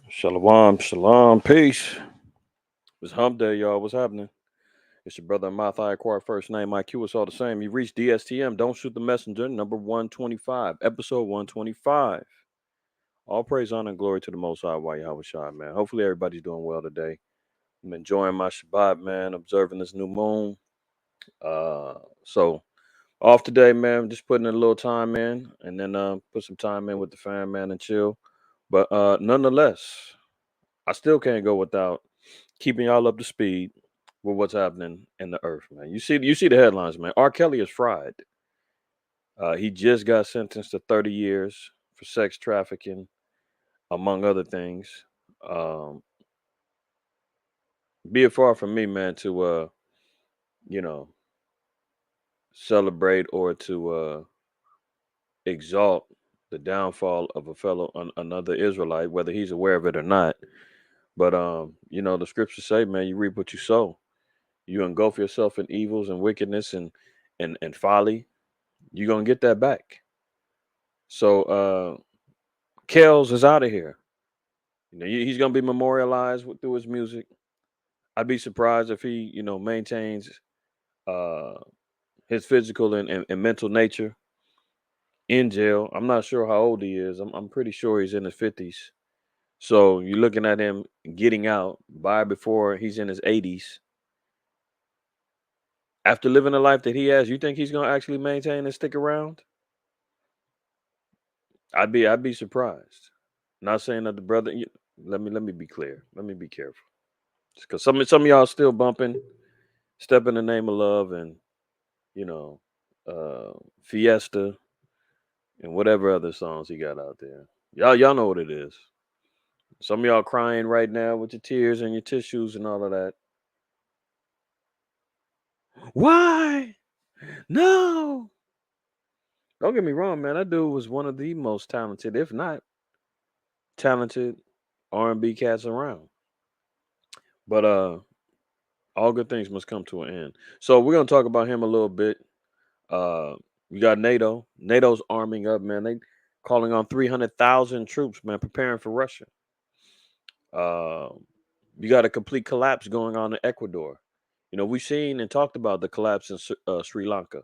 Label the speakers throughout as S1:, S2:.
S1: Shalom, shalom, peace. It's hump day, y'all. What's happening? It's your brother Math IQAhmath, first name IQ. It's all the same. You reached DSTM. Don't shoot the messenger. Number 125, episode 125. All praise, honor, and glory to the Most High. Why Yahweh Shai, man. Hopefully everybody's doing well today. I'm enjoying my Shabbat, man. Observing this new moon. Uh, so off today, man. Just putting a little time in, and then put some time in with the fam, man, and chill. But nonetheless, I still can't go without keeping y'all up to speed with what's happening in the earth, man. You see the headlines, man. R. Kelly is fried. He just got sentenced to 30 years for sex trafficking, among other things. Um, be it far from me, man, to you know, celebrate or to exalt the downfall of a fellow another Israelite, whether he's aware of it or not. But the scriptures say, man, you reap what you sow. You engulf yourself in evils and wickedness and folly, you're gonna get that back. So Kels is out of here. He's gonna be memorialized through his music. I'd be surprised if he, maintains uh his physical and mental nature in jail. I'm not sure how old he is. I'm pretty sure he's in his 50s. So you're looking at him getting out by before he's in his 80s. After living the life that he has, you think he's gonna actually maintain and stick around? I'd be surprised. Not saying that the brother. Let me be clear. Let me be careful, because some of y'all still bumping "Step in the Name of Love" and you know, uh, "Fiesta" and whatever other songs he got out there. Y'all know what it is. Some of y'all crying right now with your tears and your tissues and all of that. Why? No. Don't get me wrong, man. That dude was one of the most talented, if not talented, R&B cats around. But all good things must come to an end. So we're gonna talk about him a little bit. Uh, you got NATO. NATO's arming up, man. They calling on 300,000 troops, man, preparing for Russia. Uh, you got a complete collapse going on in Ecuador. We've seen and talked about the collapse in Sri Lanka,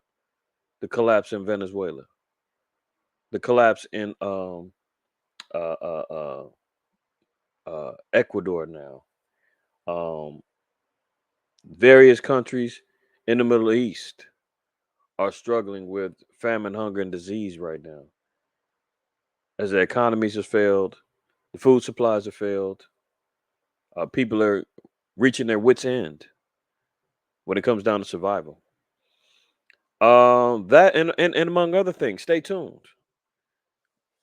S1: the collapse in Venezuela, the collapse in uh, uh, uh, Ecuador now. Um, Various countries in the Middle East are struggling with famine, hunger, and disease right now, as the economies have failed, the food supplies have failed. People are reaching their wits' end when it comes down to survival. That and among other things. Stay tuned.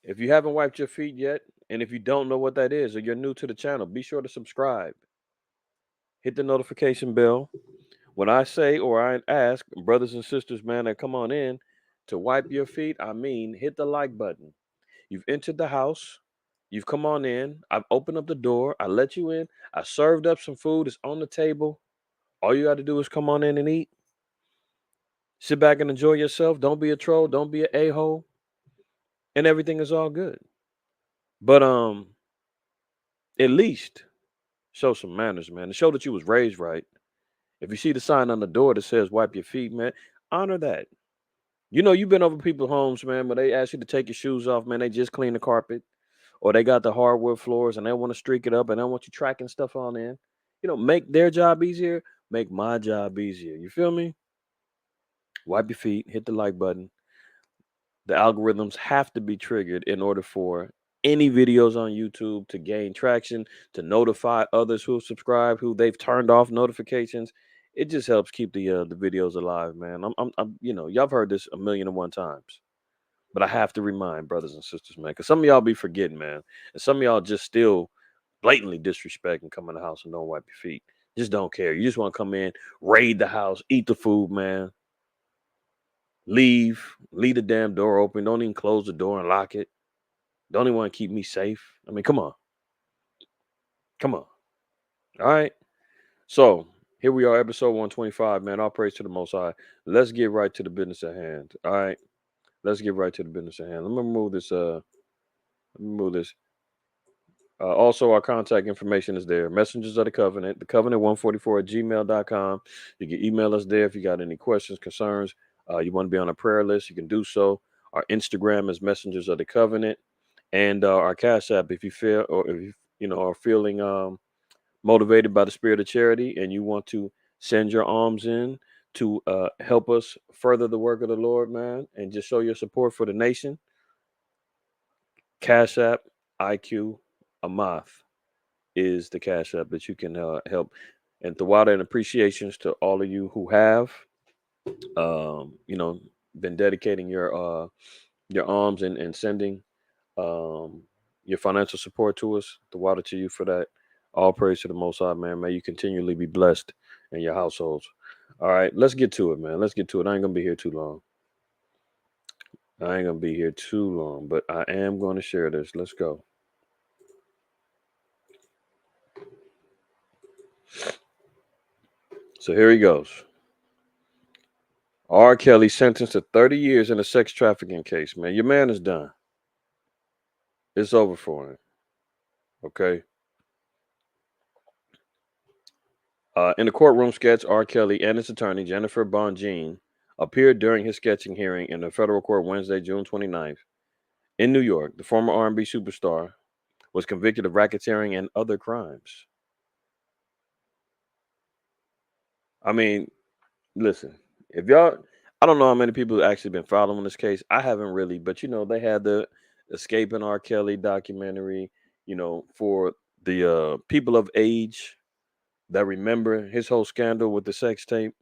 S1: If you haven't wiped your feet yet, and if you don't know what that is, or you're new to the channel, be sure to subscribe. Hit the notification bell. When I say or I ask brothers and sisters, man, that come on in to wipe your feet, I mean hit the like button. You've entered the house. You've come on in. I've opened up the door. I let you in. I served up some food. It's on the table. All you got to do is come on in and eat. Sit back and enjoy yourself. Don't be a troll. Don't be an a-hole. And everything is all good. But at least show some manners, man. And show that you was raised right. If you see the sign on the door that says wipe your feet, man, honor that. You've been over people's homes, man, but they ask you to take your shoes off, man. They just clean the carpet. Or they got the hardwood floors and they want to streak it up and they want you tracking stuff on in. Make their job easier, make my job easier. You feel me? Wipe your feet, hit the like button. The algorithms have to be triggered in order for any videos on YouTube to gain traction, to notify others who subscribe, who they've turned off notifications. It just helps keep the videos alive, man. Y'all have heard this a million and one times. But I have to remind brothers and sisters, man, because some of y'all be forgetting, man. And some of y'all just still blatantly disrespect and come in the house and don't wipe your feet. Just don't care. You just want to come in, raid the house, eat the food, man. Leave the damn door open. Don't even close the door and lock it. Don't even want to keep me safe. I mean, come on. Come on. All right. So here we are, episode 125, man. All praise to the Most High. Let's get right to the business at hand. All right. Let's get right to the business at hand. Let me move this. Let me move this Also, our contact information is there. Messengers of the Covenant, the Covenant144 at gmail.com. You can email us there if you got any questions, concerns. You want to be on a prayer list, you can do so. Our Instagram is Messengers of the Covenant, and our Cash App. If you feel, or if you are feeling motivated by the spirit of charity, and you want to send your alms in to help us further the work of the Lord, man, and just show your support for the nation, Cash App, IQAhmath is the Cash App that you can help. And Tawada and appreciations to all of you who have, um, you know, been dedicating your alms and sending um, your financial support to us. Tawada to you for that. All praise to the Most High, man. May you continually be blessed in your households. All right, let's get to it, man. Let's get to it. I ain't gonna be here too long. I ain't gonna be here too long, but I am going to share this. Let's go. So here he goes. R. Kelly sentenced to 30 years in a sex trafficking case, man. Your man is done. It's over for him. Okay. In the courtroom sketch, R. Kelly and his attorney, Jennifer Bonjean, appeared during his sketching hearing in the federal court Wednesday, June 29th. In New York, the former R&B superstar was convicted of racketeering and other crimes. I mean, listen, if y'all, I don't know how many people have actually been following this case. I haven't really, but they had the Escaping R. Kelly documentary, for the people of age that remember his whole scandal with the sex tape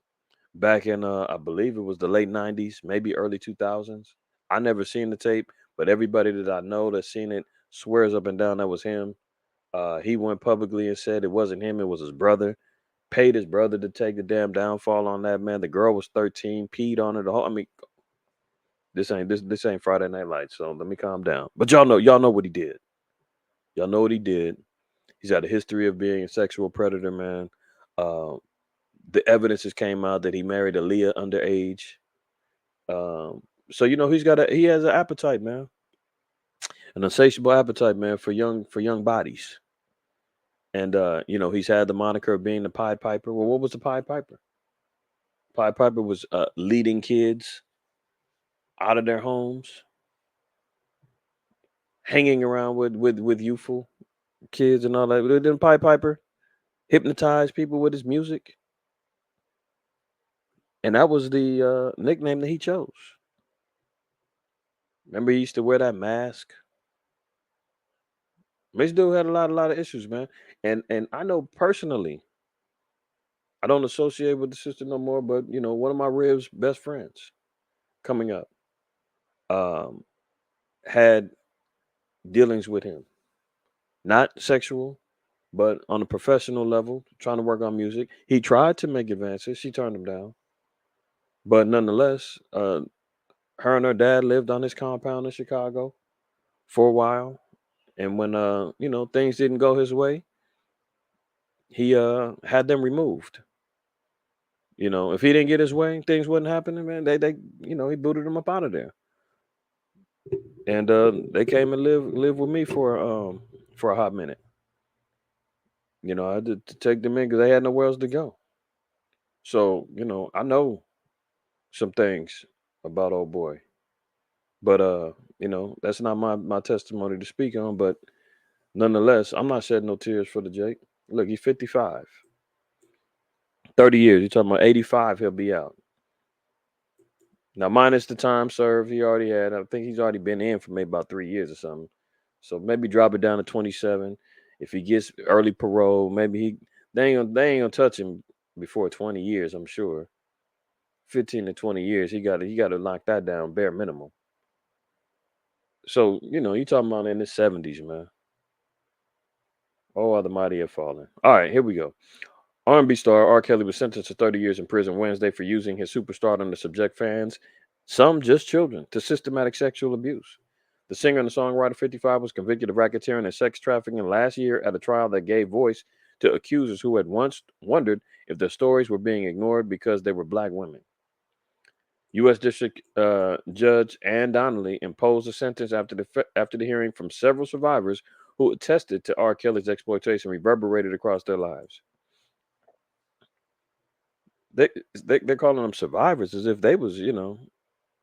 S1: back in, I believe it was the late 90s, maybe early 2000s. I never seen the tape, but everybody that I know that's seen it swears up and down that was him. He went publicly and said it wasn't him, it was his brother. Paid his brother to take the damn downfall on that, man. The girl was 13, peed on her. I mean, this ain't Friday Night Lights, so let me calm down. But y'all know what he did. Y'all know what he did. He's got a history of being a sexual predator, man. Uh, the evidence has came out that he married Aaliyah underage. Um, so he has an appetite, man, an insatiable appetite, man, for young bodies. And he's had the moniker of being the Pied Piper. Well, what was the Pied Piper? Pied Piper was leading kids out of their homes, hanging around with youthful kids and all that. Didn't Pied Piper hypnotize people with his music? And that was the nickname that he chose. Remember, he used to wear that mask. This dude had a lot of issues, man. And I know personally, I don't associate with the sister no more, but one of my ribs' best friends coming up um, had dealings with him, not sexual, but on a professional level, trying to work on music. He tried to make advances. She turned him down, but nonetheless, her and her dad lived on his compound in Chicago for a while. And when things didn't go his way, he had them removed. If he didn't get his way, things wasn't happening, man. He booted them up out of there. And they came and live with me for a hot minute. I had to take them in because they had nowhere else to go. So I know some things about old boy, but that's not my testimony to speak on. But nonetheless, I'm not shedding no tears for the Jake. Look, he's 55, 30 years. You're talking about 85. He'll be out. Now, minus the time served, he already had. I think he's already been in for maybe about 3 years or something. So maybe drop it down to 27. If he gets early parole, maybe they ain't gonna touch him before 20 years. I'm sure 15 to 20 years. He got to lock that down bare minimum. So you talking about in the 70s, man. Oh, the mighty have fallen. All right, here we go. R&B star R. Kelly was sentenced to 30 years in prison Wednesday for using his superstardom to subject fans, some just children, to systematic sexual abuse. The singer and the songwriter 55 was convicted of racketeering and sex trafficking last year at a trial that gave voice to accusers who had once wondered if their stories were being ignored because they were black women. U.S. District Judge Ann Donnelly imposed a sentence after the hearing from several survivors who attested to R. Kelly's exploitation reverberated across their lives. They, they're calling them survivors as if they was,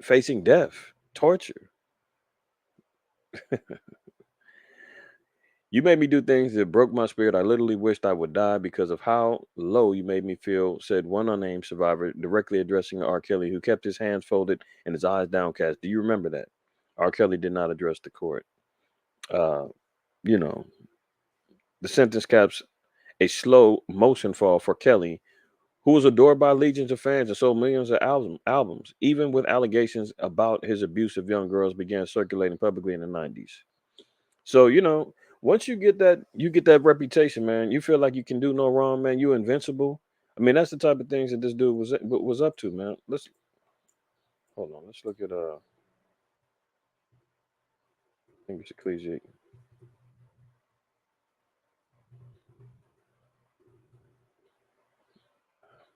S1: facing death, torture. You made me do things that broke my spirit. I literally wished I would die because of how low you made me feel, said one unnamed survivor, directly addressing R. Kelly, who kept his hands folded and his eyes downcast. Do you remember that? R. Kelly did not address the court. Uh, you know, the sentence caps a slow motion fall for Kelly, who was adored by legions of fans and sold millions of albums, even with allegations about his abuse of young girls began circulating publicly in the 90s. So, once you get that reputation, man, you feel like you can do no wrong, man. You're invincible. I mean, that's the type of things that this dude was up to, man. Let's hold on. Let's look at I think it's Ecclesiastes.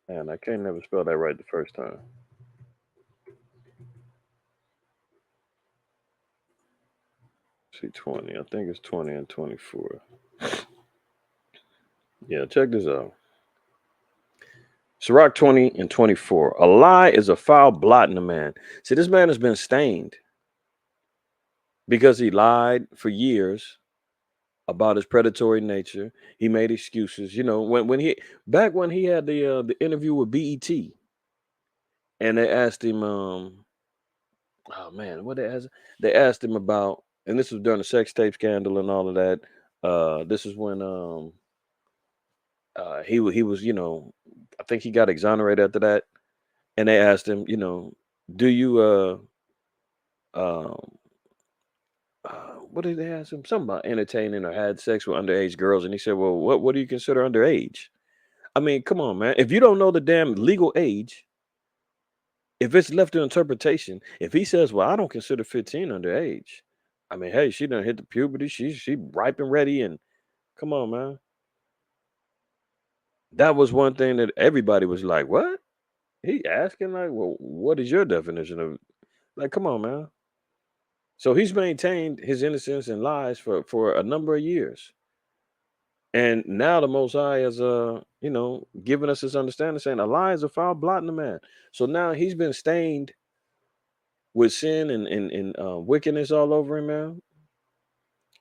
S1: Man, I can't never spell that right the first time. See 20. I think it's 20 and 24. Yeah, check this out. Sirach 20 and 24. A lie is a foul blot in a man. See, this man has been stained because he lied for years about his predatory nature. He made excuses. When he back when he had the interview with BET, and they asked him, oh man, what they asked him about, and this was during the sex tape scandal and all of that. This is when he was, I think he got exonerated after that, and they asked him, do you um what did they ask him? Something about entertaining or had sex with underage girls, and he said, well, what do you consider underage? I mean, come on, man. If you don't know the damn legal age, if it's left to interpretation, if he says, "Well, I don't consider 15 underage," I mean, hey, she done hit the puberty. She ripe and ready, and come on, man. That was one thing that everybody was like, "What?" He asking like, "Well, what is your definition of like?" Come on, man. So he's maintained his innocence and lies for a number of years, and now the Most High has given us this understanding, saying a lie is a foul blot in the man. So now he's been stained with sin and wickedness all over him, man.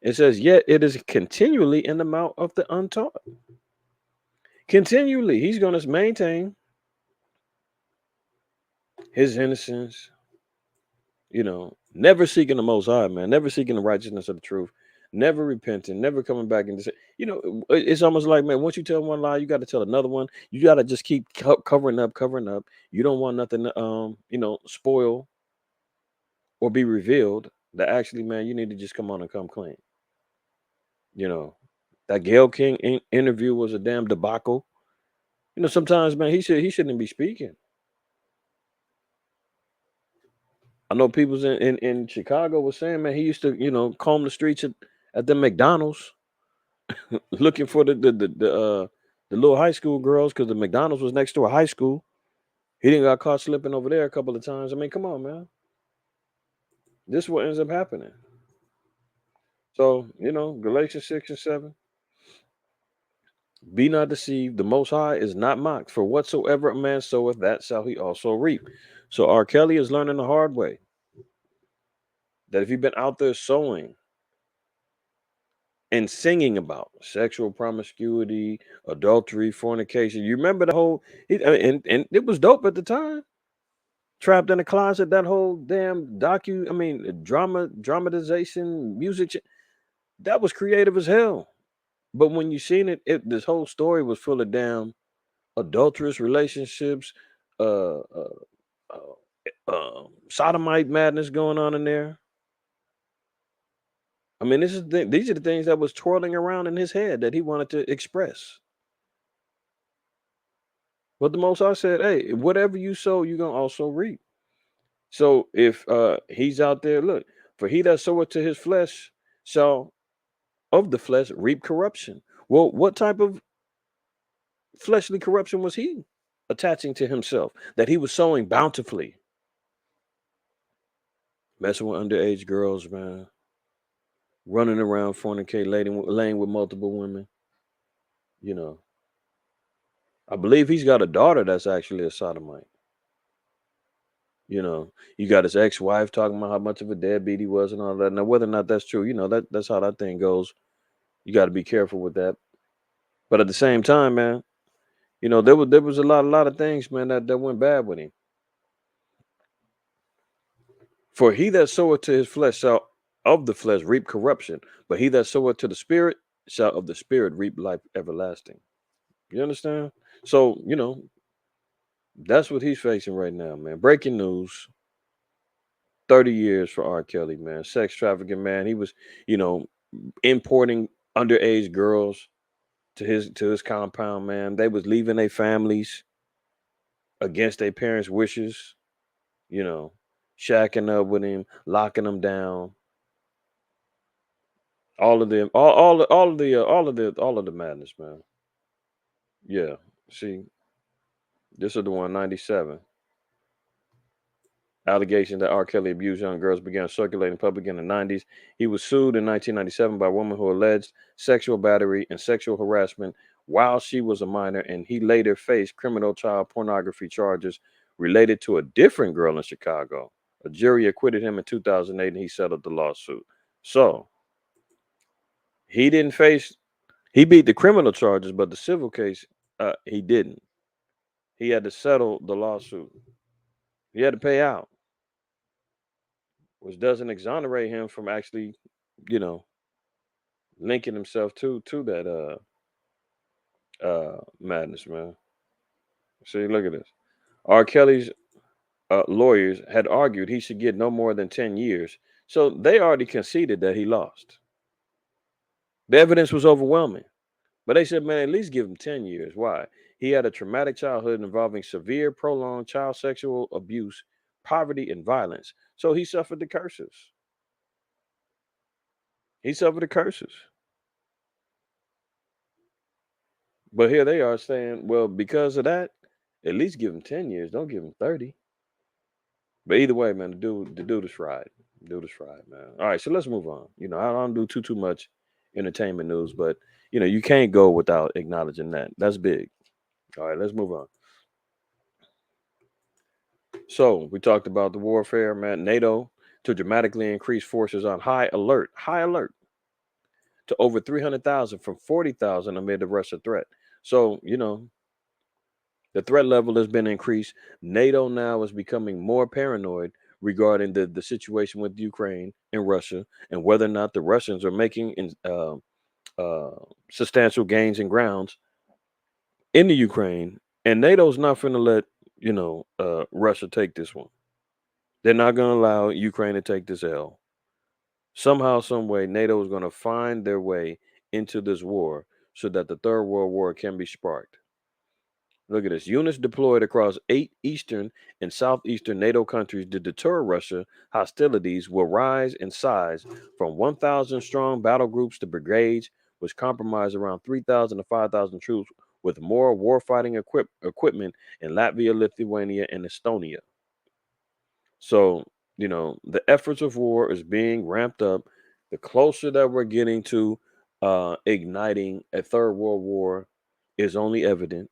S1: It says, yet it is continually in the mouth of the untaught. Continually, he's going to maintain his innocence, never seeking the Most High, man, never seeking the righteousness of the truth, never repenting, never coming back and say, it's almost like, man, once you tell one lie, you got to tell another one. You got to just keep covering up, covering up. You don't want nothing to, spoil or be revealed. That actually, man, you need to just come on and come clean. You know, that Gail King interview was a damn debacle. Sometimes, man, he shouldn't be speaking. I know people's in Chicago was saying, man, he used to, comb the streets at the McDonald's looking for the little high school girls because the McDonald's was next to a high school. He didn't got caught slipping over there a couple of times. I mean, come on, man. This is what ends up happening. So, Galatians 6 and 7. Be not deceived, the Most High is not mocked. For whatsoever a man soweth, that shall he also reap. So R. Kelly is learning the hard way that if you've been out there sowing and singing about sexual promiscuity, adultery, fornication, you remember the whole, and it was dope at the time. Trapped in a closet, that whole damn dramatization, music, that was creative as hell. But when you seen this whole story was full of damn adulterous relationships, uh, uh, sodomite madness going on in there. I mean, these are the things that was twirling around in his head that he wanted to express. But the Most High said, "Hey, whatever you sow, you're gonna also reap." So if he's out there, look, for he that soweth to his flesh shall of the flesh reap corruption. Well, what type of fleshly corruption was he attaching to himself that he was sowing bountifully? Messing with underage girls, man. running around fornicate, laying with multiple women. You know, I believe he's got a daughter that's actually a sodomite. You got his ex-wife talking about how much of a deadbeat he was and all that. Now, whether or not that's true, that's how that thing goes. You got to be careful with that. But at the same time, man, there was a lot of things, man, that went bad with him. For he that soweth to his flesh shall of the flesh reap corruption, but he that soweth to the spirit shall of the spirit reap life everlasting. You understand? So, that's what he's facing right now, man. Breaking news: 30 years for R. Kelly, man. Sex trafficking, man. He was, you know, importing underage girls to his compound, man. They was leaving their families against their parents' wishes, you know, shacking up with him, locking them down. All of them, all of the madness, man. Yeah. See, this is the one 97. Allegations that R. Kelly abused young girls began circulating in public in the 90s. He was sued in 1997 by a woman who alleged sexual battery and sexual harassment while she was a minor, and he later faced criminal child pornography charges related to a different girl in Chicago. A jury acquitted him in 2008, and he settled the lawsuit. So he didn't face, he beat the criminal charges, but the civil case, he didn't. He had to settle the lawsuit. He had to pay out, which doesn't exonerate him from actually, you know, linking himself to that madness, man. See, look at this. R. Kelly's lawyers had argued he should get no more than 10 years, so they already conceded that he lost. The evidence was overwhelming, but they said, man, at least give him 10 years. Why? He had a traumatic childhood involving severe, prolonged child sexual abuse, poverty, and violence. So he suffered the curses. He suffered the curses. But here they are saying, well, because of that, at least give him 10 years. Don't give him 30. But either way, man, the dude is fried. The dude is fried, man. All right, so let's move on. I don't do too much entertainment news, but you can't go without acknowledging that. That's big. All right, let's move on. So we talked about the warfare, man. NATO to dramatically increase forces on high alert to over 300,000 from 40,000 amid the Russia threat. So, the threat level has been increased. NATO now is becoming more paranoid regarding the situation with Ukraine and Russia and whether or not the Russians are making uh, substantial gains in grounds in the Ukraine. And NATO's not going to let, Russia take this one. They're not going to allow Ukraine to take this L. Somehow, some way, NATO is going to find their way into this war so that the Third World War can be sparked. Look at this. Units deployed across 8 eastern and southeastern NATO countries to deter Russia hostilities will rise in size from 1,000 strong battle groups to brigades, which comprise around 3,000 to 5,000 troops with more warfighting equipment in Latvia, Lithuania, and Estonia. So, the efforts of war is being ramped up. The closer that we're getting to igniting a third world war is only evident.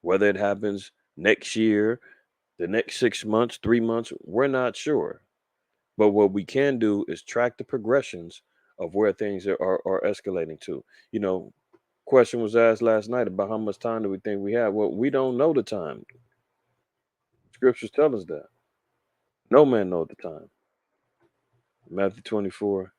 S1: Whether it happens next year, the next 6 months, 3 months, we're not sure. But what we can do is track the progressions of where things are escalating to. Question was asked last night about how much time do we think we have? Well, we don't know the time. Scriptures tell us that. No man knows the time. Matthew 24.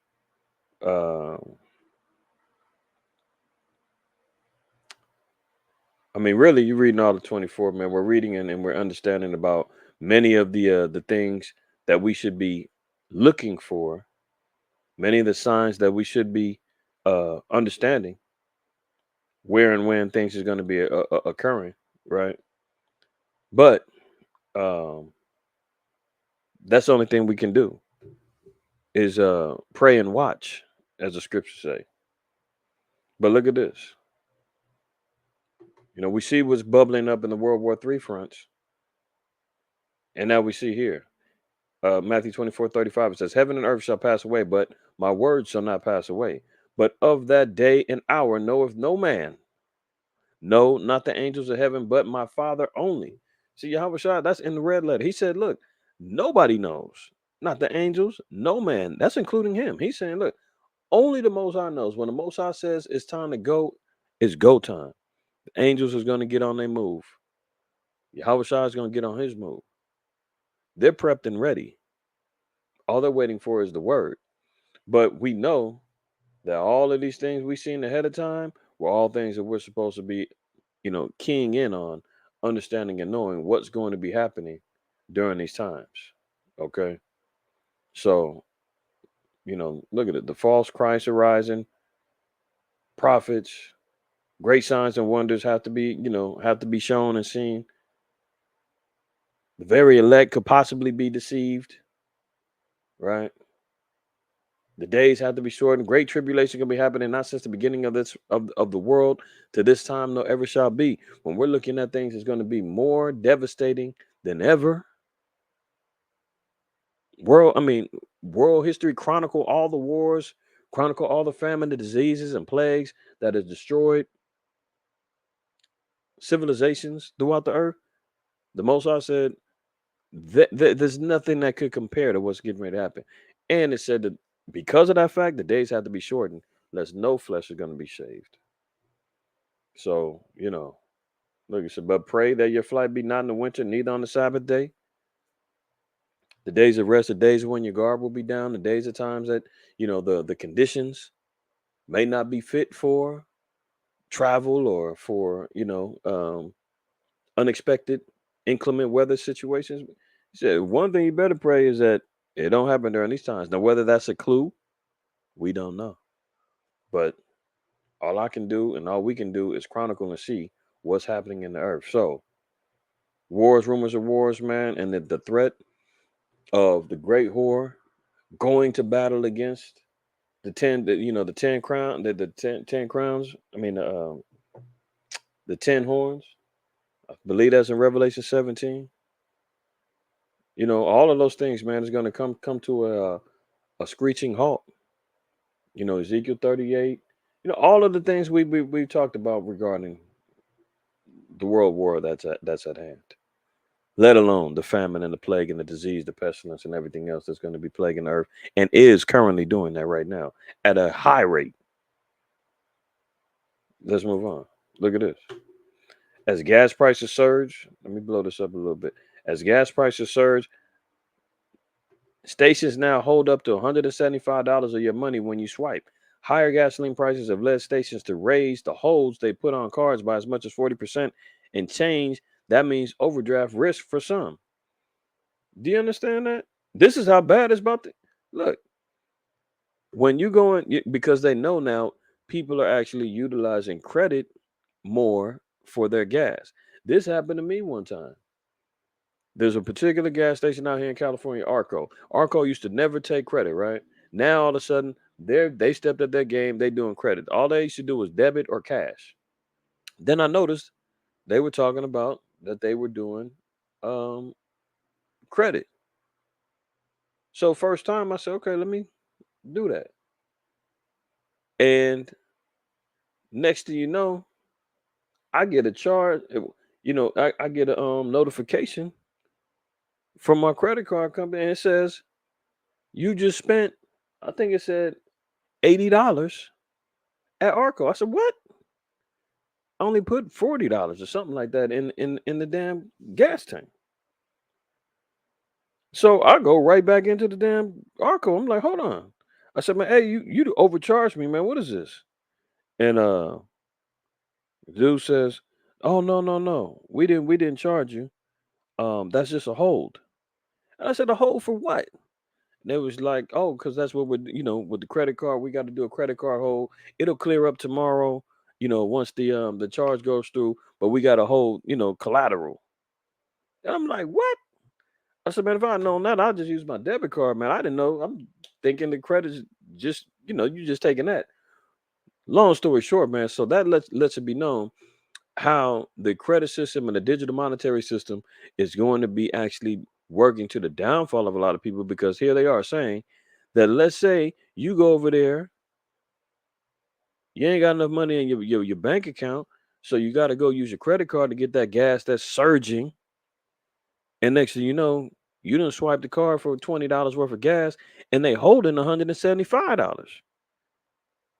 S1: I mean, really, you're reading all the 24, man. We're reading and we're understanding about many of the things that we should be looking for, many of the signs that we should be understanding where and when things is going to be occurring, right? But um, that's the only thing we can do is pray and watch, as the scriptures say. But look at this. We see what's bubbling up in the World War III fronts, and now we see here. Matthew 24:35, it says, Heaven and earth shall pass away, but my words shall not pass away. But of that day and hour knoweth no man, no, not the angels of heaven, but my Father only. See, Yahweh Shai, that's in the red letter. He said, look, nobody knows, not the angels, no man. That's including him. He's saying, look, only the Most High knows. When the Most High says it's time to go, it's go time. The angels is going to get on their move. Yahweh Shai is going to get on his move. They're prepped and ready. All they're waiting for is the word. But we know that all of these things we seen ahead of time were all things that we're supposed to be, keying in on, understanding and knowing what's going to be happening during these times. Okay. So, look at it. The false Christ arising, prophets, great signs and wonders have to be shown and seen. The very elect could possibly be deceived, right? The days have to be shortened. Great tribulation can be happening not since the beginning of this of the world to this time, nor ever shall be. When we're looking at things, it's going to be more devastating than ever. World history chronicle all the wars, chronicle all the famine, the diseases and plagues that has destroyed civilizations throughout the earth. The Most High said there's nothing that could compare to what's getting ready to happen. And it said that because of that fact, the days have to be shortened, lest no flesh is going to be shaved. So, look, it said, but pray that your flight be not in the winter, neither on the Sabbath day. The days of rest, the days when your guard will be down, the days of times that, the conditions may not be fit for travel or for, unexpected, inclement weather situations. He said, one thing you better pray is that it don't happen during these times. Now, whether that's a clue, we don't know. But all I can do and all we can do is chronicle and see what's happening in the earth. So, wars, rumors of wars, man, and the threat of the great whore going to battle against the 10 crown, the 10 crowns. I mean, the 10 horns. I believe that's in Revelation 17. All of those things, man, is going to come to a screeching halt. Ezekiel 38. All of the things we've talked about regarding the world war that's at hand. Let alone the famine and the plague and the disease, the pestilence, and everything else that's going to be plaguing the earth and is currently doing that right now at a high rate. Let's move on. Look at this. As gas prices surge, let me blow this up a little bit. As gas prices surge, stations now hold up to $175 of your money when you swipe. Higher gasoline prices have led stations to raise the holds they put on cards by as much as 40% and change. That means overdraft risk for some. Do you understand that? This is how bad it's about to look. When you go in, because they know now people are actually utilizing credit more for their gas. This happened to me one time. There's a particular gas station out here in California, Arco. Arco used to never take credit, right? Now all of a sudden they stepped up their game. They doing credit. All they used to do was debit or cash. Then I noticed they were talking about that they were doing um, credit. So first time I said, okay, let me do that. And next thing you know, I get a charge. I get a notification from my credit card company, and it says you just spent. I think it said $80 at Arco. I said, what? I only put $40 or something like that in the damn gas tank. So I go right back into the damn Arco. I'm like, hold on. I said, man, hey, you overcharged me, man. What is this? And the dude says, oh no. We didn't charge you. That's just a hold. And I said, a hold for what? And they was like, oh, because that's what with the credit card, we got to do a credit card hold. It'll clear up tomorrow, once the charge goes through, but we got to hold, collateral. And I'm like, what? I said, man, if I had known that, I'd just use my debit card, man. I didn't know. I'm thinking the credit's just, you just taking that. Long story short, man. So that lets it be known how the credit system and the digital monetary system is going to be actually working to the downfall of a lot of people, because here they are saying that, let's say you go over there, you ain't got enough money in your bank account, so you got to go use your credit card to get that gas that's surging. And next thing you know, you done swipe the card for $20 worth of gas, and they holding $175.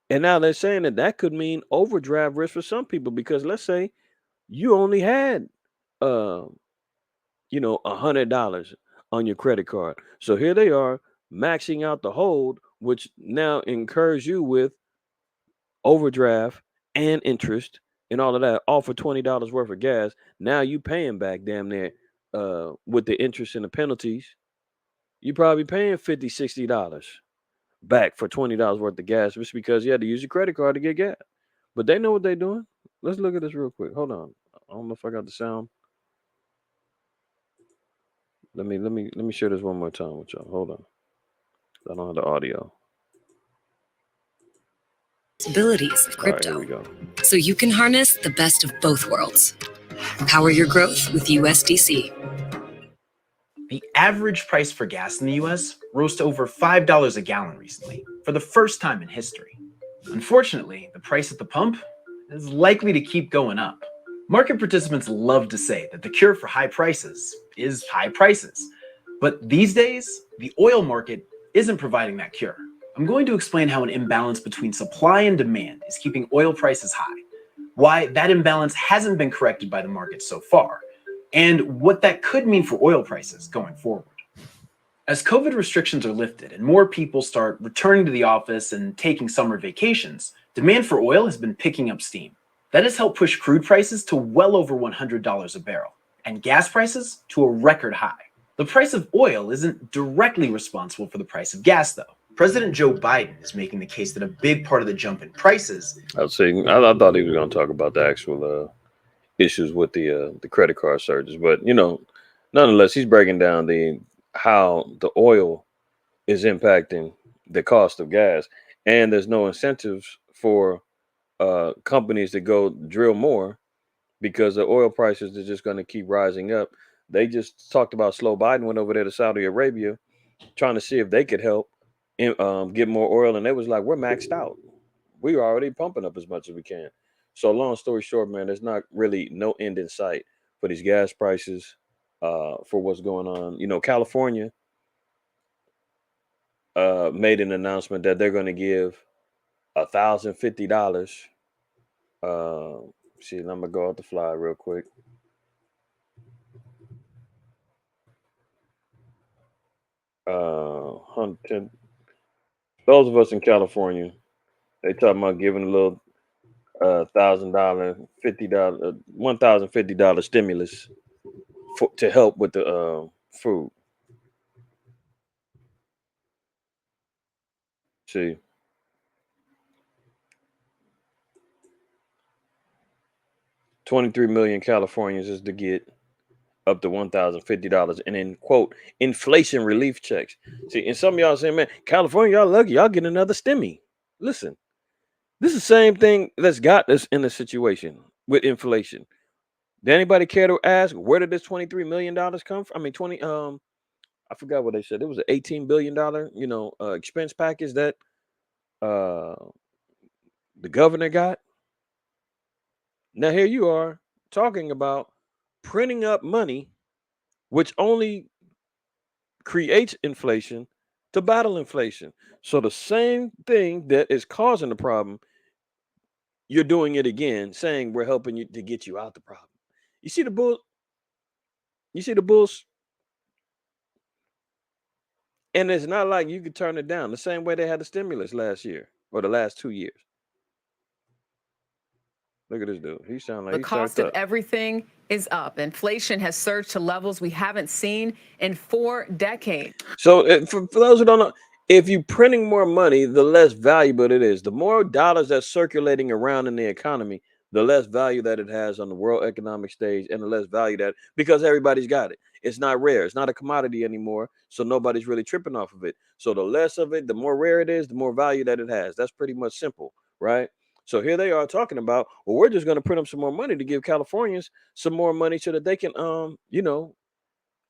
S1: And now they're saying that that could mean overdraft risk for some people, because let's say you only had, uh, $100 on your credit card. So here they are maxing out the hold, which now incurs you with overdraft and interest and all of that, all for $20 worth of gas. Now you paying back damn near, with the interest and the penalties. You probably paying $50, $60 back for $20 worth of gas just because you had to use your credit card to get gas. But they know what they're doing. Let's look at this real quick. Hold on. I don't know if I got the sound. Let me share this one more time with y'all. Hold on. I don't have the audio.
S2: Abilities of
S1: All right, here
S2: crypto,
S1: we go.
S2: so you can harness the best of both worlds. Power your growth with USDC.
S3: The average price for gas in the US rose to over $5 a gallon recently, for the first time in history. Unfortunately, the price at the pump is likely to keep going up. Market participants love to say that the cure for high prices is high prices. But these days, the oil market isn't providing that cure. I'm going to explain how an imbalance between supply and demand is keeping oil prices high, why that imbalance hasn't been corrected by the market so far, and what that could mean for oil prices going forward. As COVID restrictions are lifted and more people start returning to the office and taking summer vacations, demand for oil has been picking up steam. That has helped push crude prices to well over $100 a barrel, and gas prices to a record high. The price of oil isn't directly responsible for the price of gas, though. President Joe Biden is making the case that a big part of the jump in prices.
S1: I thought he was going to talk about the actual issues with the credit card surges, but nonetheless, he's breaking down how the oil is impacting the cost of gas, and there's no incentives for companies to go drill more because the oil prices are just going to keep rising up. They just talked about slow. Biden went over there to Saudi Arabia trying to see if they could help get more oil, and they was like, we're maxed out. We are already pumping up as much as we can. So long story short, man, there's not really no end in sight for these gas prices, for what's going on. California made an announcement that they're going to give $1,050. Uh, see, I'm gonna go out the fly real quick. Uh, 110. Those of us in California, they talking about giving a little $1,000, $50, $1,050 stimulus to help with the food. See, 23 million Californians is to get up to $1,050, and then quote inflation relief checks. See, and some of y'all saying, man, California, y'all lucky, y'all get another stimmy. Listen, this is the same thing that's got us in the situation with inflation. Did anybody care to ask where did this $23 million come from? I mean, I forgot what they said. It was an $18 billion, expense package that uh the governor got. Now here you are talking about printing up money, which only creates inflation to battle inflation. So the same thing that is causing the problem, you're doing it again, saying we're helping you to get you out the problem. You see the bull, you see the bulls, and it's not like you could turn it down the same way they had the stimulus last year or the last 2 years. Look at this dude. He sound like
S4: The
S1: he's
S4: cost
S1: turned
S4: of
S1: up.
S4: everything is up. Inflation has surged to levels we haven't seen in 4 decades.
S1: So for those who don't know, if you're printing more money, the less valuable it is. The more dollars that's circulating around in the economy, the less value that it has on the world economic stage, and the less value that, because everybody's got it. It's not rare. It's not a commodity anymore. So nobody's really tripping off of it. So the less of it, the more rare it is, the more value that it has. That's pretty much simple, right? So here they are talking about, well, we're just going to print up some more money to give Californians some more money so that they can,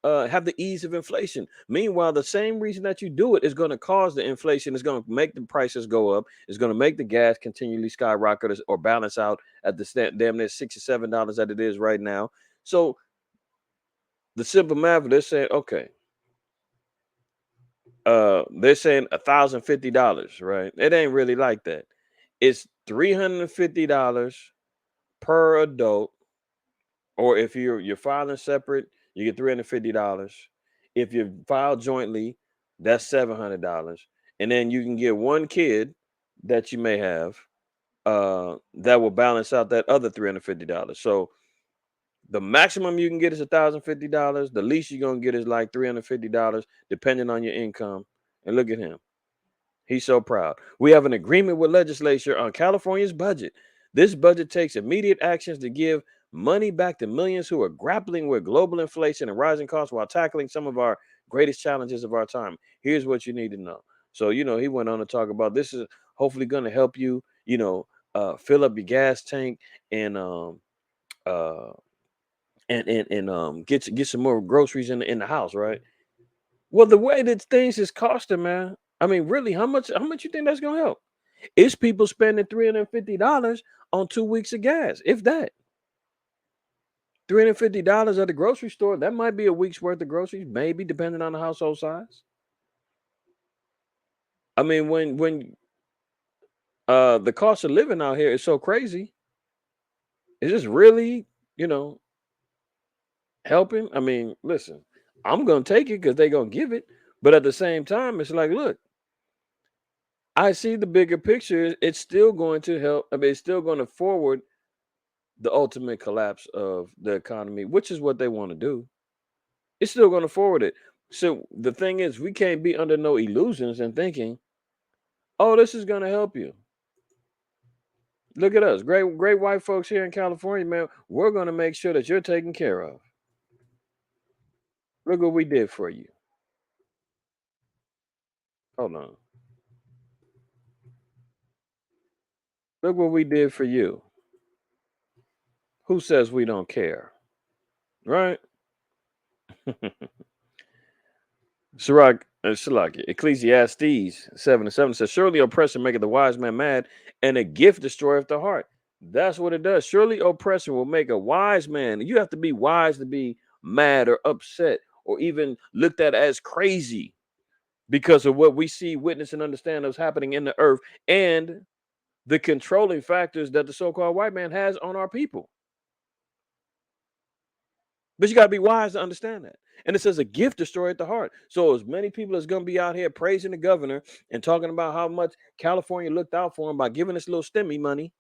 S1: have the ease of inflation. Meanwhile, the same reason that you do it is going to cause the inflation. It's going to make the prices go up. It's going to make the gas continually skyrocket or balance out at the damn near $67 that it is right now. So the simple math, they're saying, okay, they're saying $1,050, right? It ain't really like that. It's $350 per adult, or if you're filing separate, you get $350. If you file jointly, that's $700, and then you can get one kid that you may have that will balance out that other $350. So the maximum you can get is $1,050. The least you're gonna get is like $350, depending on your income. And look at him. He's so proud. We have an agreement with legislature on California's budget. This budget takes immediate actions to give money back to millions who are grappling with global inflation and rising costs while tackling some of our greatest challenges of our time. Here's what you need to know. So, he went on to talk about this is hopefully going to help you, fill up your gas tank and uh get some more groceries in the house, right? Well, the way that things is costing, man. I mean, really, how much you think that's gonna help? It's people spending $350 on 2 weeks of gas, if that. $350 at the grocery store, that might be a week's worth of groceries, maybe depending on the household size. I mean, when the cost of living out here is so crazy, is this really, you know, helping? I mean, listen, I'm gonna take it because they're gonna give it, but at the same time, it's like, look, I see the bigger picture. It's still going to help. I mean, it's still going to forward the ultimate collapse of the economy, which is what they want to do. It's still going to forward it. So the thing is, we can't be under no illusions and thinking, "Oh, this is going to help you." Look at us, great white folks here in California, man. We're going to make sure that you're taken care of. Look what we did for you. Hold on. Look what we did for you. Who says we don't care? Right? Sirach, Ecclesiastes 7:7 says, surely oppression maketh the wise man mad, and a gift destroyeth the heart. That's what it does. Surely oppression will make a wise man. You have to be wise to be mad or upset or even looked at as crazy because of what we see, witness, and understand that's happening in the earth and the controlling factors that the so-called white man has on our people. But you got to be wise to understand that. And it says a gift destroyeth the heart. So as many people as going to be out here praising the governor and talking about how much California looked out for him by giving us little stimmy money,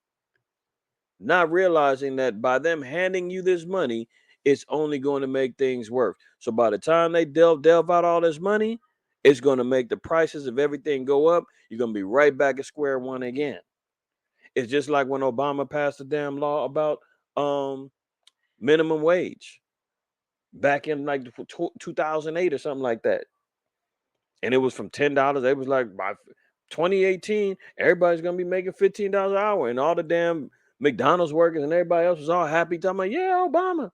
S1: not realizing that by them handing you this money, it's only going to make things worse. So by the time they delve out all this money, it's going to make the prices of everything go up. You're going to be right back at square one again. It's just like when Obama passed the damn law about minimum wage back in like 2008 or something like that. And it was from $10. It was like by 2018, everybody's gonna be making $15 an hour, and all the damn McDonald's workers and everybody else was all happy, talking about, yeah, Obama.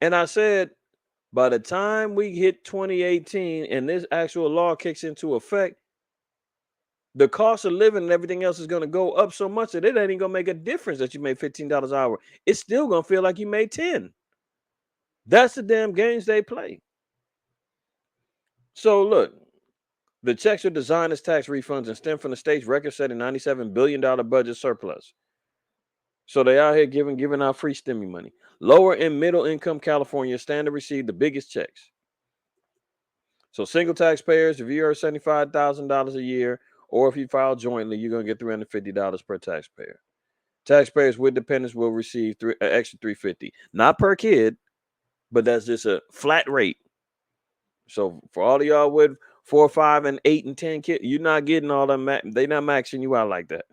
S1: And I said, by the time we hit 2018 and this actual law kicks into effect, the cost of living and everything else is going to go up so much that it ain't gonna make a difference that you made $15 an hour. It's still gonna feel like you made 10. That's the damn games they play. So look, the checks are designed as tax refunds and stem from the state's record-setting $97 billion budget surplus. So they out here giving out free stimmy money. Lower and middle income California stand to receive the biggest checks. So single taxpayers, if you earn $75,000 a year, or if you file jointly, you're gonna get $350 per taxpayer. Taxpayers with dependents will receive extra $350, not per kid, but that's just a flat rate. So for all of y'all with 4, 5, and 8 and 10 kids, you're not getting all them. They not maxing you out like that.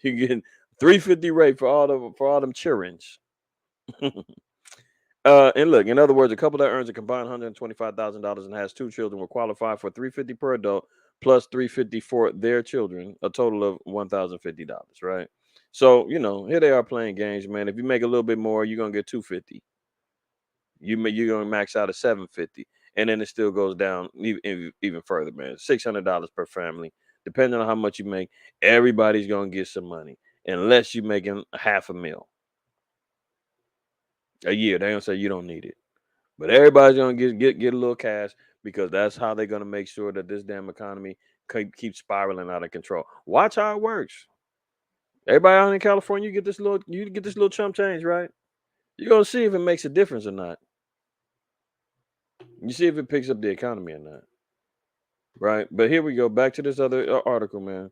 S1: You're getting $350 rate for all them childrens. And look, in other words, a couple that earns a combined $125,000 and has 2 children will qualify for $350 per adult plus $350 for their children, a total of $1,050, right? So here they are playing games, man. If you make a little bit more, you're gonna get $250. You're gonna max out at 750, and then it still goes down even further, man. $600 per family, depending on how much you make. Everybody's gonna get some money, unless you're making $500,000 a year. They gonna say you don't need it, but everybody's gonna get a little cash because that's how they're gonna make sure that this damn economy keeps spiraling out of control. Watch how it works. Everybody out in California, you get this little chump change, right? You're gonna see if it makes a difference or not. You see if it picks up the economy or not, right? But here we go back to this other article, man.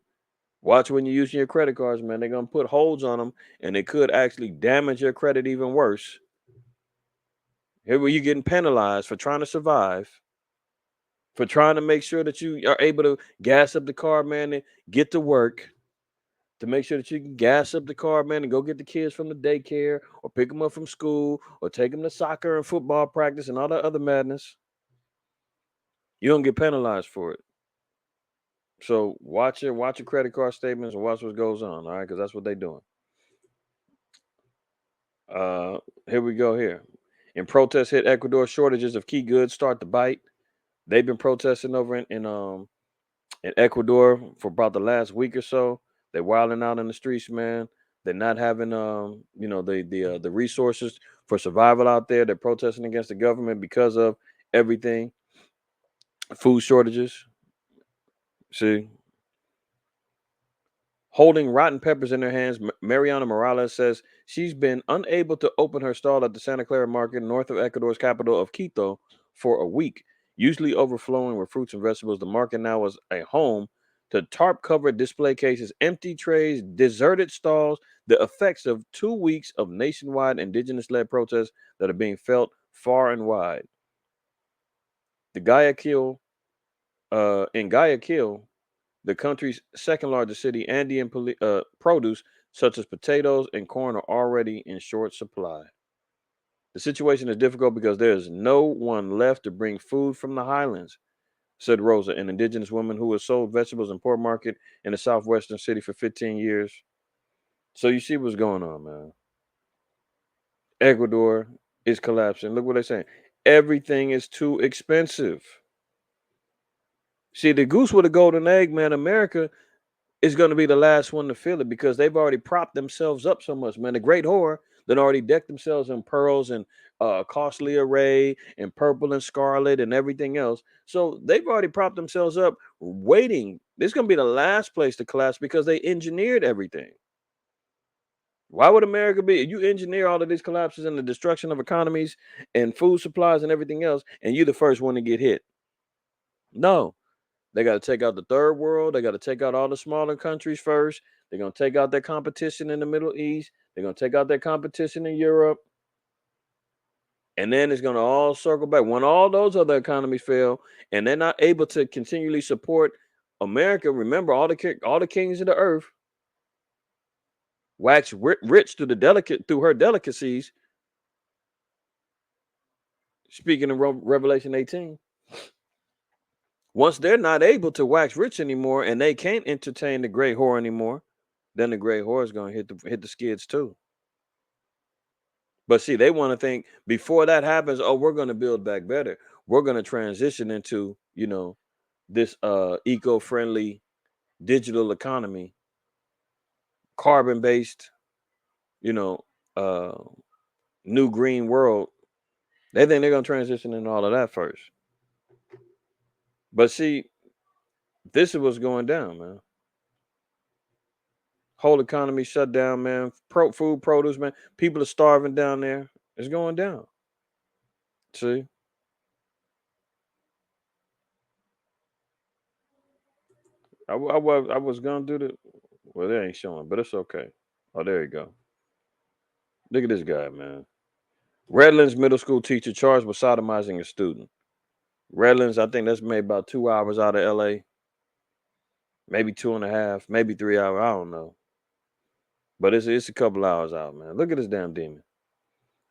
S1: Watch when you're using your credit cards, man. They're gonna put holds on them, and it could actually damage your credit even worse. Here, where you're getting penalized for trying to survive, for trying to make sure that you are able to gas up the car, man, and get to work. To make sure that you can gas up the car, man, and go get the kids from the daycare, or pick them up from school, or take them to soccer and football practice and all that other madness. You don't get penalized for it. So watch your credit card statements and watch what goes on, all right? Because that's what they're doing. Here we go. Here, in protests hit Ecuador, shortages of key goods start to bite. They've been protesting over in Ecuador for about the last week or so. They're wilding out in the streets, man. They're not having the resources for survival out there. They're protesting against the government because of everything, food shortages. See, holding rotten peppers in her hands, Mariana Morales says she's been unable to open her stall at the Santa Clara market north of Ecuador's capital of Quito for a week. Usually overflowing with fruits and vegetables, the market now is a home to tarp-covered display cases, empty trays, deserted stalls, the effects of 2 weeks of nationwide indigenous-led protests that are being felt far and wide. The Guayaquil, in Guayaquil, the country's second largest city, Andean produce such as potatoes and corn are already in short supply. The situation is difficult because there is no one left to bring food from the highlands, said Rosa, an indigenous woman who has sold vegetables in Port Market in the southwestern city for 15 years. So you see what's going on, man. Ecuador is collapsing. Look what they're saying. Everything is too expensive. See, the goose with a golden egg, man, America is going to be the last one to feel it because they've already propped themselves up so much, man. The great whore that already decked themselves in pearls and costly array and purple and scarlet and everything else. So they've already propped themselves up, waiting. This is going to be the last place to collapse because they engineered everything. Why would America be? You engineer all of these collapses and the destruction of economies and food supplies and everything else, and you're the first one to get hit. No, they got to take out the third world. They got to take out all the smaller countries first. They're going to take out their competition in the Middle East. They're going to take out their competition in Europe. And then it's going to all circle back. When all those other economies fail and they're not able to continually support America, remember all the kings of the earth wax rich through her delicacies. Speaking of Revelation 18. Once they're not able to wax rich anymore and they can't entertain the great whore anymore, then the great whore is going to hit the skids too. But see, they want to think before that happens, oh, we're going to build back better. We're going to transition into, this eco-friendly digital economy, carbon-based, you know, uh new green world. They think they're going to transition into all of that first. But see, this is what's going down, man. Whole economy shut down, man. Food produce, man. People are starving down there. It's going down. See? I was gonna do the well, they ain't showing, but it's okay. Oh, there you go. Look at this guy, man. Redlands middle school teacher charged with sodomizing a student. Redlands, I think that's maybe about 2 hours out of LA. Maybe 2.5, maybe 3 hours. I don't know. But it's a couple hours out, man. Look at this damn demon.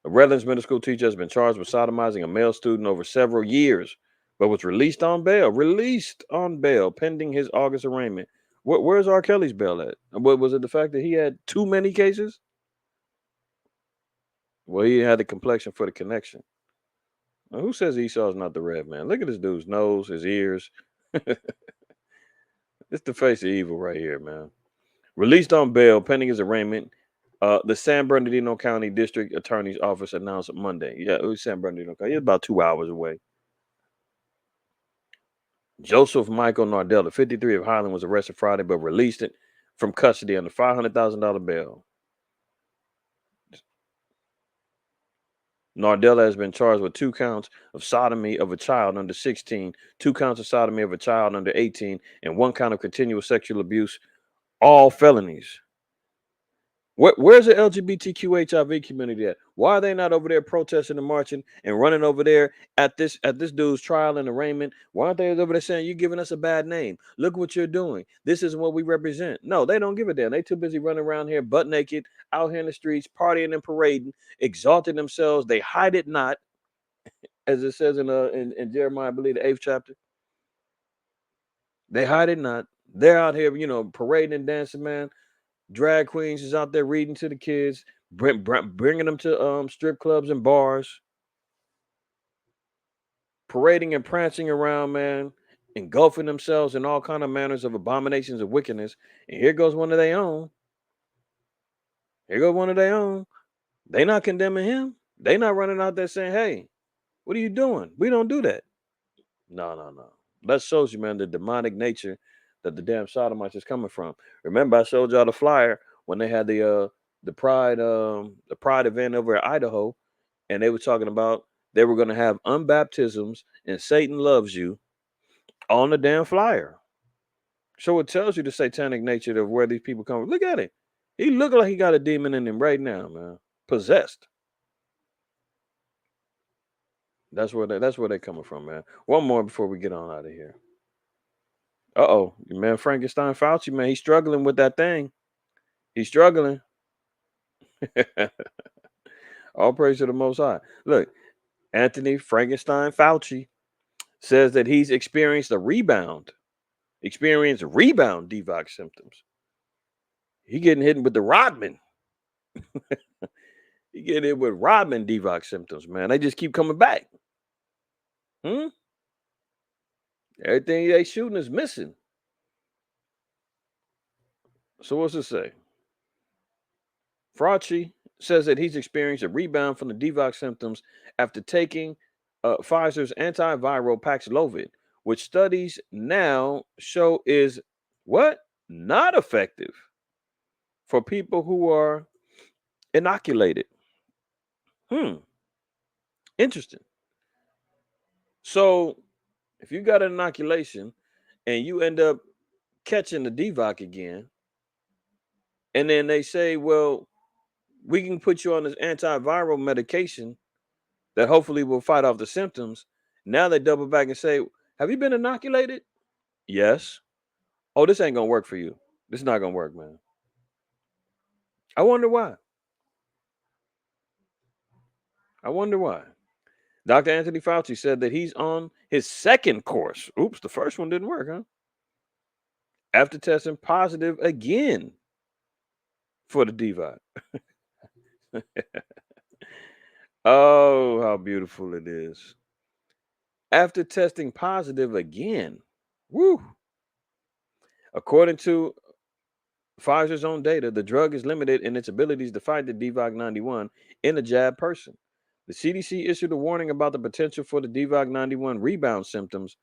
S1: A Redlands middle school teacher has been charged with sodomizing a male student over several years, but was released on bail. Released on bail pending his August arraignment. Where's R. Kelly's bail at? What was it? The fact that he had too many cases? Well, he had the complexion for the connection. Now, who says Esau's not the red man? Look at this dude's nose, his ears. It's the face of evil right here, man. Released on bail pending his arraignment, the San Bernardino County District Attorney's Office announced Monday. Yeah, it was San Bernardino County. It's about 2 hours away. Joseph Michael Nardella, 53 of Highland, was arrested Friday but released it from custody under $500,000 bail. Nardella has been charged with 2 counts of sodomy of a child under 16, 2 counts of sodomy of a child under 18, and 1 count of continuous sexual abuse, all felonies. Where's the LGBTQ HIV community at? Why are they not over there protesting and marching and running over there at this dude's trial and arraignment? Why aren't they over there saying you're giving us a bad name? Look what you're doing. This is what we represent. No, they don't give a damn. They too busy running around here butt naked, out here in the streets, partying and parading, exalting themselves. They hide it not, as it says in Jeremiah, I believe the 8th chapter. They hide it not. They're out here, parading and dancing, man. Drag queens is out there reading to the kids, bringing them to strip clubs and bars, parading and prancing around, man, engulfing themselves in all kind of manners of abominations of wickedness. And here goes one of their own. Here goes one of their own. They not condemning him. They not running out there saying, "Hey, what are you doing? We don't do that." No, no, no. That shows you, man, the demonic nature that the damn sodomites is coming from. Remember, I showed y'all the flyer when they had the pride event over at Idaho, and they were talking about they were going to have unbaptisms and Satan loves you on the damn flyer. So it tells you the satanic nature of where these people come from. Look at it. He look like he got a demon in him right now, man. Possessed. That's where they're coming from, man. One more before we get on out of here. Uh-oh, man, Frankenstein Fauci, man, he's struggling with that thing. He's struggling. All praise to the Most High. Look, Anthony Frankenstein Fauci says that he's experienced rebound DVOC symptoms. He getting hit with the Rodman. He getting hit with Rodman DVOC symptoms, man. They just keep coming back. Everything they shooting is missing. So what's it say? Fauci says that he's experienced a rebound from the DVOC symptoms after taking Pfizer's antiviral Paxlovid, which studies now show is what? Not effective for people who are inoculated. Interesting. So if you got an inoculation and you end up catching the DVOC again, and then they say, well, we can put you on this antiviral medication that hopefully will fight off the symptoms. Now they double back and say, have you been inoculated? Yes. Oh, this ain't gonna work for you. This is not gonna work, man. I wonder why. Dr. Anthony Fauci said that he's on his 2nd course. Oops, the first one didn't work, huh? After testing positive again for the DVOC. Oh, how beautiful it is. After testing positive again. Woo. According to Pfizer's own data, the drug is limited in its abilities to fight the DVOC 91 in a jab person. The CDC issued a warning about the potential for the DVOC 91 rebound symptoms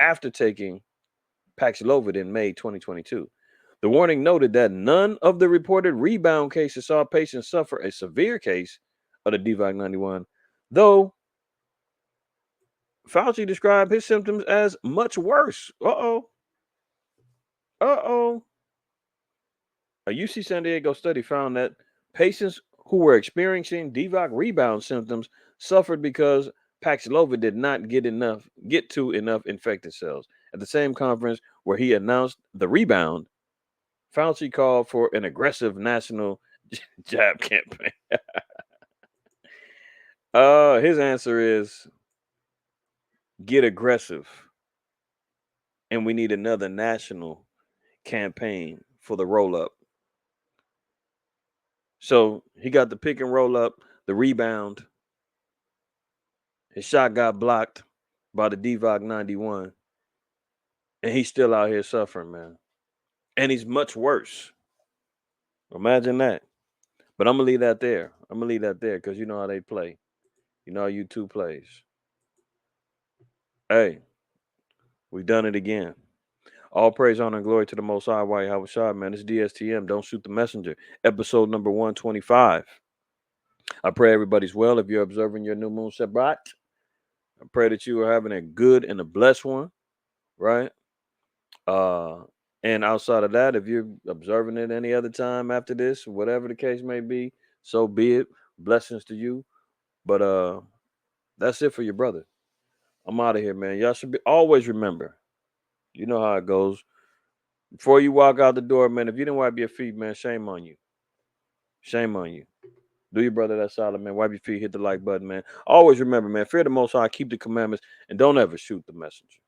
S1: after taking Paxlovid in May 2022. The warning noted that none of the reported rebound cases saw patients suffer a severe case of the DVOC 91, though Fauci described his symptoms as much worse. Uh-oh. A UC San Diego study found that patients who were experiencing DVOC rebound symptoms suffered because Paxlovid did not get to enough infected cells. At the same conference where he announced the rebound, Fauci called for an aggressive national jab campaign. His answer is get aggressive. And we need another national campaign for the roll up. So he got the pick and roll up, the rebound, His shot got blocked by the DVOC 91. And he's still out here suffering, man. And he's much worse. Imagine that. But I'm going to leave that there. I'm going to leave that there because you know how they play. You know how YouTube plays. Hey, we've done it again. All praise, honor, and glory to the Most High, White Howard Shah, man. It's DSTM. Don't shoot the messenger. Episode number 125. I pray everybody's well. If you're observing your new moon Shabbat, I pray that you are having a good and a blessed one, right? And outside of that, if you're observing it any other time after this, whatever the case may be, so be it. Blessings to you. But that's it for your brother. I'm out of here, man. Y'all should always remember. You know how it goes. Before you walk out the door, man, if you didn't wipe your feet, man, shame on you. Shame on you. Do your brother that solid, man. Wipe your feet, hit the like button, man. Always remember, man, fear the Most High, keep the commandments, and don't ever shoot the messenger.